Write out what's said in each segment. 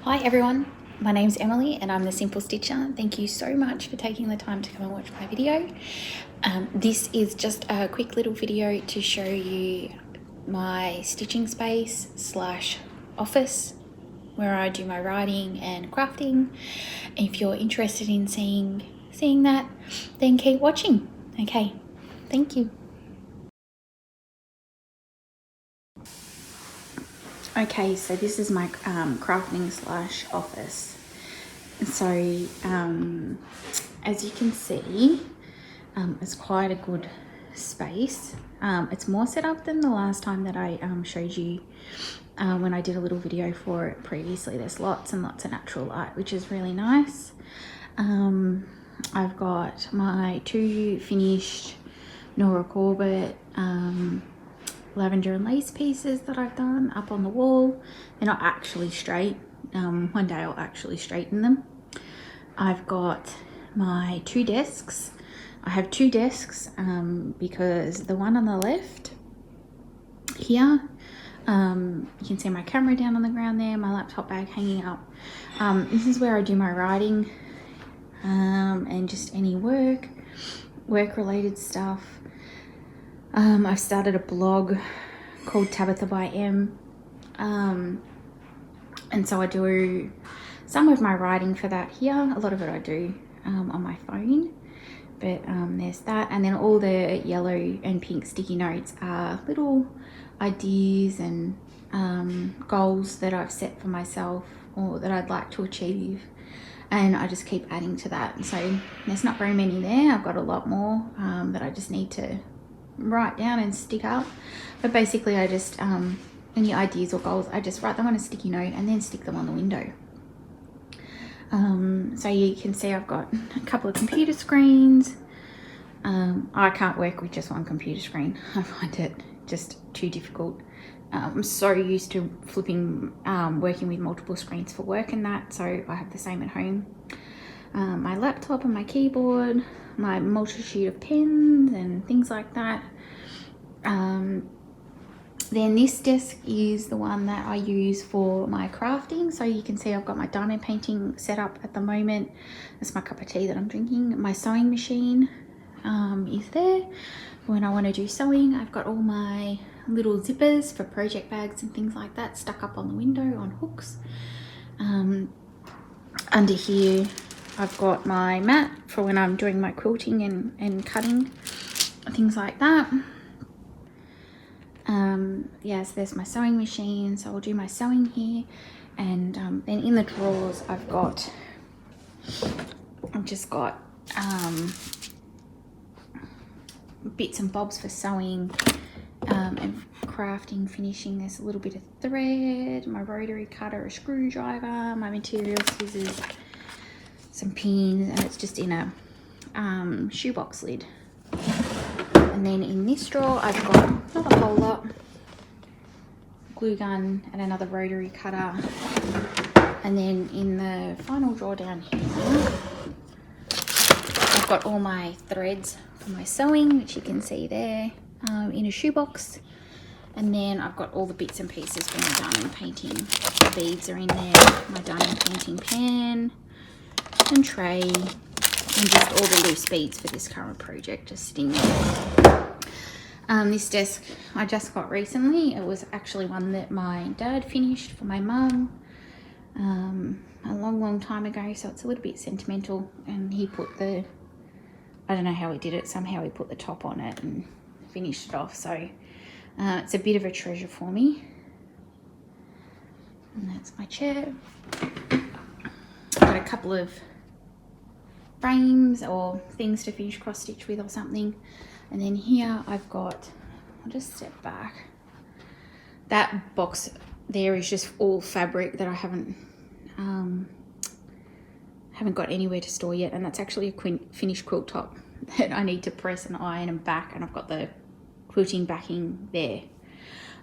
Hi everyone, my name's Emily and I'm the Simple Stitcher. Thank you so much for taking the time to come and watch my video. This is just a quick little video to show you my stitching space / office where I do my writing and crafting. If you're interested in seeing that, then keep watching. Okay, thank you. Okay, so this is my crafting / office. So as you can see, it's quite a good space. It's more set up than the last time that I showed you when I did a little video for it previously. There's lots and lots of natural light, which is really nice. I've got my 2 finished Nora Corbett lavender and lace pieces that I've done up on the wall. They're not actually straight. One day I'll actually straighten them. I've got my 2 desks. I have 2 desks because the one on the left here, you can see my camera down on the ground there, my laptop bag hanging up. This is where I do my writing and just any work related stuff. I've started a blog called Tabitha by M, and so I do some of my writing for that here. A lot of it I do on my phone, but there's that. And then all the yellow and pink sticky notes are little ideas and goals that I've set for myself or that I'd like to achieve, and I just keep adding to that. So there's not very many there. I've got a lot more that I just need to write down and stick up, but basically I just any ideas or goals, I just write them on a sticky note and then stick them on the window. So you can see I've got a couple of computer screens. I can't work with just one computer screen. I find it just too difficult. I'm so used to flipping, working with multiple screens for work and that, so I have the same at home. My laptop and my keyboard, my multitude of pens and things like that. Then this desk is the one that I use for my crafting. So you can see I've got my diamond painting set up at the moment. That's my cup of tea that I'm drinking. My sewing machine is there when I want to do sewing. I've got all my little zippers for project bags and things like that stuck up on the window on hooks. Under here I've got my mat for when I'm doing my quilting and cutting, things like that. Yes, there's my sewing machine, so I'll do my sewing here. And then in the drawers I've just got bits and bobs for sewing and crafting, finishing. There's a little bit of thread, my rotary cutter, a screwdriver, my material scissors, some pins, and it's just in a shoebox lid. And then in this drawer I've got not a whole lot, glue gun and another rotary cutter. And then in the final drawer down here I've got all my threads for my sewing, which you can see there, in a shoebox. And then I've got all the bits and pieces for my diamond painting. The beads are in there, my diamond painting pen and tray, and just all the loose beads for this current project just sitting there. This desk I just got recently. It was actually one that my dad finished for my mum a long time ago, so it's a little bit sentimental. And he put I don't know how he did it, somehow he put the top on it and finished it off, so it's a bit of a treasure for me. And that's my chair. I've got a couple of frames or things to finish cross stitch with or something. And then here I've got, I'll just step back. That box there is just all fabric that I haven't got anywhere to store yet, and that's actually a finished quilt top that I need to press and iron and back, and I've got the quilting backing there.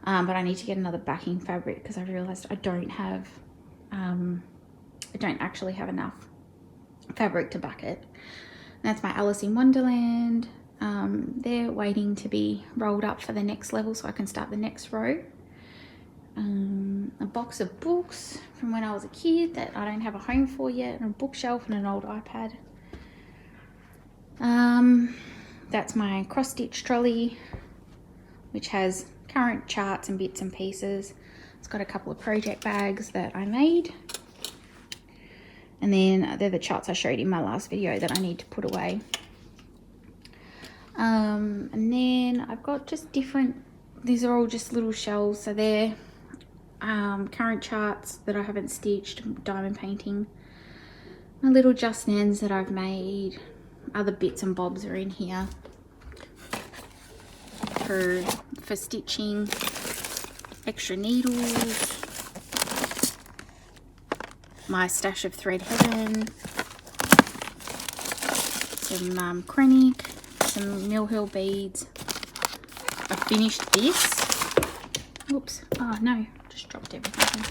But I need to get another backing fabric because I realized I don't actually have enough fabric to back it. And that's my Alice in Wonderland. They're waiting to be rolled up for the next level so I can start the next row. A box of books from when I was a kid that I don't have a home for yet, and a bookshelf and an old iPad. That's my cross-stitch trolley, which has current charts and bits and pieces. It's got a couple of project bags that I made. And then they're the charts I showed in my last video that I need to put away. And then I've got just different, these are all just little shelves. So they're current charts that I haven't stitched, diamond painting. My little just ends that I've made. Other bits and bobs are in here for stitching. Extra needles. My stash of Thread Heaven. Some Krennic. Some Mill Hill beads. I finished this. Oops. Oh no, just dropped everything.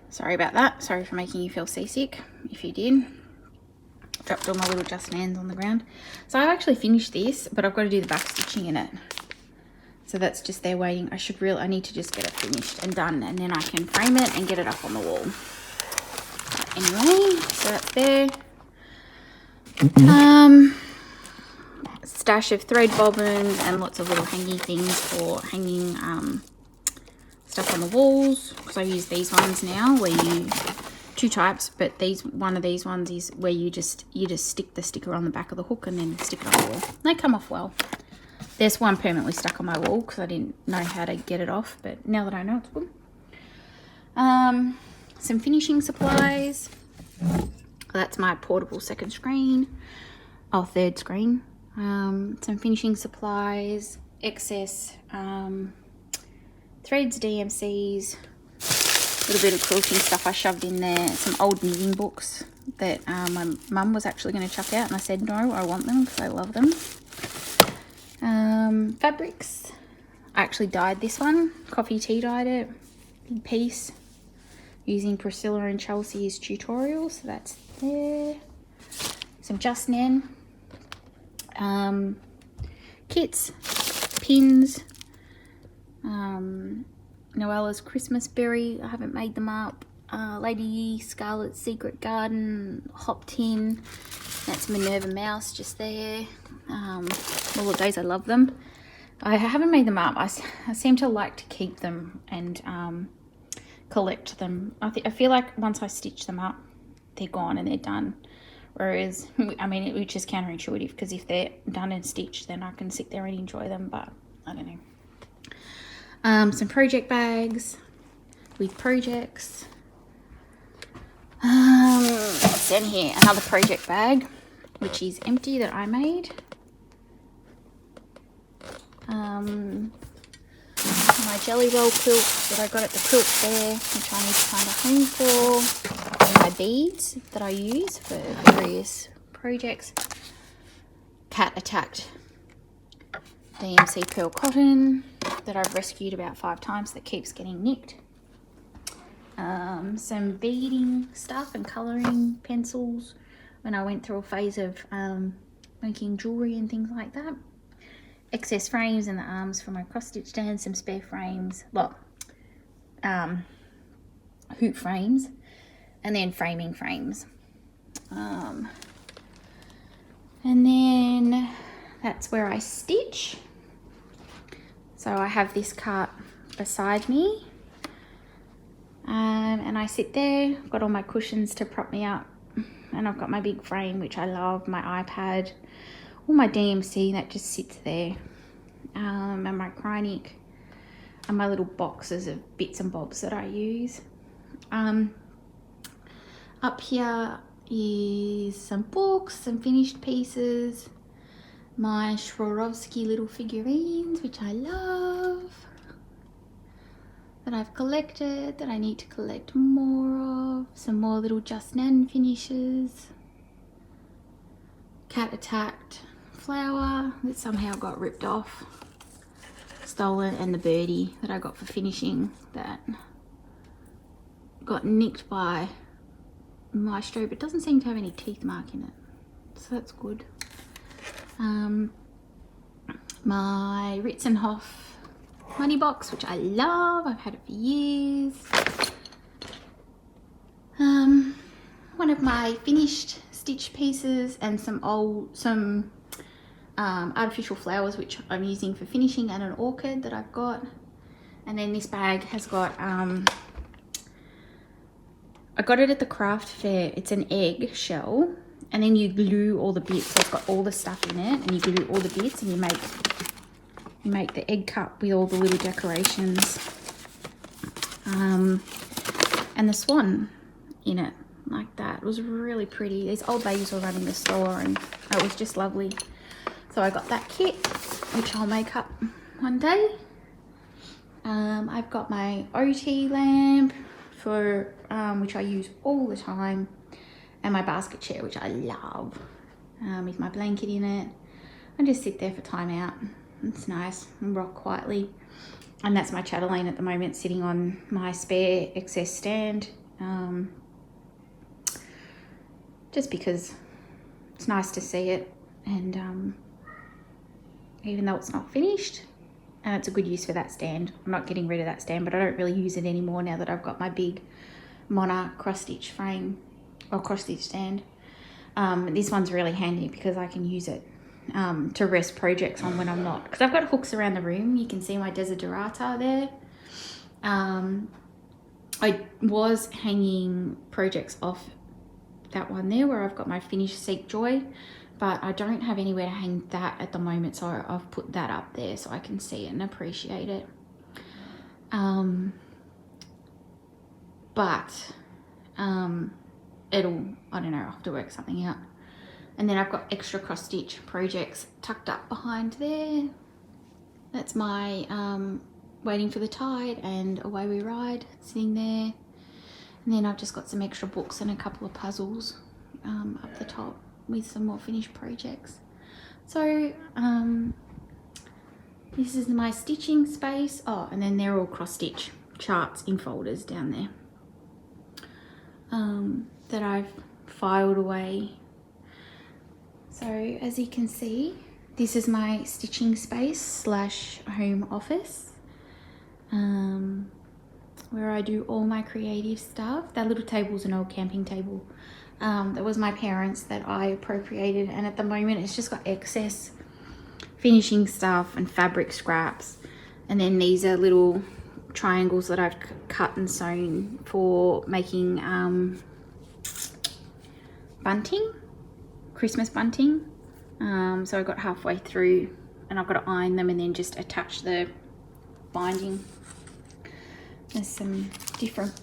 Sorry about that. Sorry for making you feel seasick, if you did. Dropped all my little just ends on the ground. So I've actually finished this, but I've got to do the back stitching in it. So that's just there waiting. I need to just get it finished and done, and then I can frame it and get it up on the wall. But anyway, so that's there. Stash of thread bobbins and lots of little hanging things for hanging stuff on the walls, because I use these ones now where you, two types, but one of these ones is where you just stick the sticker on the back of the hook and then stick it on the wall. They come off well. There's one permanently stuck on my wall because I didn't know how to get it off, but now that I know, it's good. Some finishing supplies. That's my portable second screen, third screen. Some finishing supplies, excess threads, DMCs, a little bit of quilting stuff I shoved in there, some old knitting books that my mum was actually going to chuck out, and I said no, I want them because I love them. Fabrics, I actually dyed this one, coffee tea dyed it, big piece, using Priscilla and Chelsea's tutorial, so that's there. Some Just Nen, kits, pins, Noella's Christmas berry, I haven't made them up, Lady Scarlet's Secret Garden, Hop Tin, that's Minerva Mouse just there. All of those, I love them. I haven't made them up. I seem to like to keep them and collect them. I feel like once I stitch them up, they're gone and they're done. Whereas, I mean, which is counterintuitive, because if they're done and stitched, then I can sit there and enjoy them, but I don't know. Some project bags with projects. What's in here? Another project bag, which is empty, that I made. My Jelly Roll quilt that I got at the quilt fair, which I need to find a home for. And my beads that I use for various projects. Cat Attacked DMC Pearl Cotton that I've rescued about 5 times that keeps getting nicked. Some beading stuff and colouring pencils when I went through a phase of making jewellery and things like that. Excess frames in the arms for my cross stitch stand, some spare frames, hoop frames, and then framing frames. And then that's where I stitch. So I have this cart beside me, and I sit there. I've got all my cushions to prop me up, and I've got my big frame, which I love, my iPad, all my DMC that just sits there, and my Krennic, and my little boxes of bits and bobs that I use. Up here is some books, some finished pieces, my Swarovski little figurines, which I love, that I've collected, that I need to collect more of, some more little Just Nan finishes, Cat Attacked flower that somehow got ripped off, stolen, and the birdie that I got for finishing that got nicked by Maestro, but doesn't seem to have any teeth mark in it, so that's good. my Ritzenhoff money box, which I love. I've had it for years. One of my finished stitch pieces and some artificial flowers which I'm using for finishing, and an orchid that I've got. And then this bag has got I got it at the craft fair. It's an egg shell, and then you glue all the bits. So it's got all the stuff in it, and you glue all the bits, and you make the egg cup with all the little decorations, and the swan in it like that. It was really pretty. These old ladies were running the store, and it was just lovely. So I got that kit, which I'll make up one day. I've got my OT lamp for which I use all the time, and my basket chair, which I love, with my blanket in it. I just sit there for time out. It's nice and rock quietly. And that's my Chatelaine at the moment, sitting on my spare excess stand, just because it's nice to see it, and even though it's not finished, and it's a good use for that stand. I'm not getting rid of that stand, but I don't really use it anymore now that I've got my big Monarch cross stitch frame or cross stitch stand. This one's really handy because I can use it to rest projects on when I'm not, because I've got hooks around the room. You can see my Desiderata there. I was hanging projects off that one there where I've got my finished Seek Joy, but I don't have anywhere to hang that at the moment, so I've put that up there so I can see it and appreciate it. But it'll, I don't know, I'll have to work something out. And then I've got extra cross stitch projects tucked up behind there. That's my Waiting for the Tide and Away We Ride sitting there. And then I've just got some extra books and a couple of puzzles up the top with some more finished projects. So this is my stitching space. Oh, and then they're all cross stitch charts in folders down there that I've filed away. So as you can see, this is my stitching space / home office, where I do all my creative stuff. That little table's an old camping table. That was my parents' that I appropriated, and at the moment it's just got excess finishing stuff and fabric scraps. And then these are little triangles that I've cut and sewn for making bunting, Christmas bunting. So I got halfway through and I've got to iron them and then just attach the binding. There's some different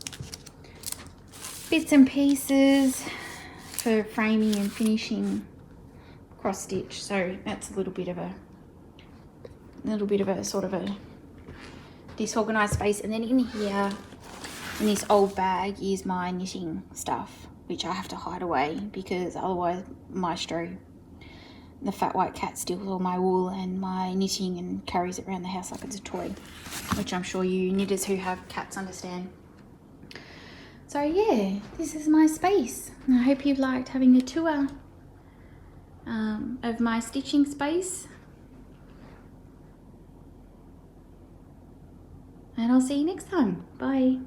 bits and pieces for framing and finishing cross stitch. So that's a little bit of a sort of a disorganized space. And then in here, in this old bag, is my knitting stuff, which I have to hide away because otherwise Maestro, the fat white cat, steals all my wool and my knitting and carries it around the house like it's a toy, which I'm sure you knitters who have cats understand. So yeah, this is my space. I hope you've liked having a tour of my stitching space. And I'll see you next time. Bye.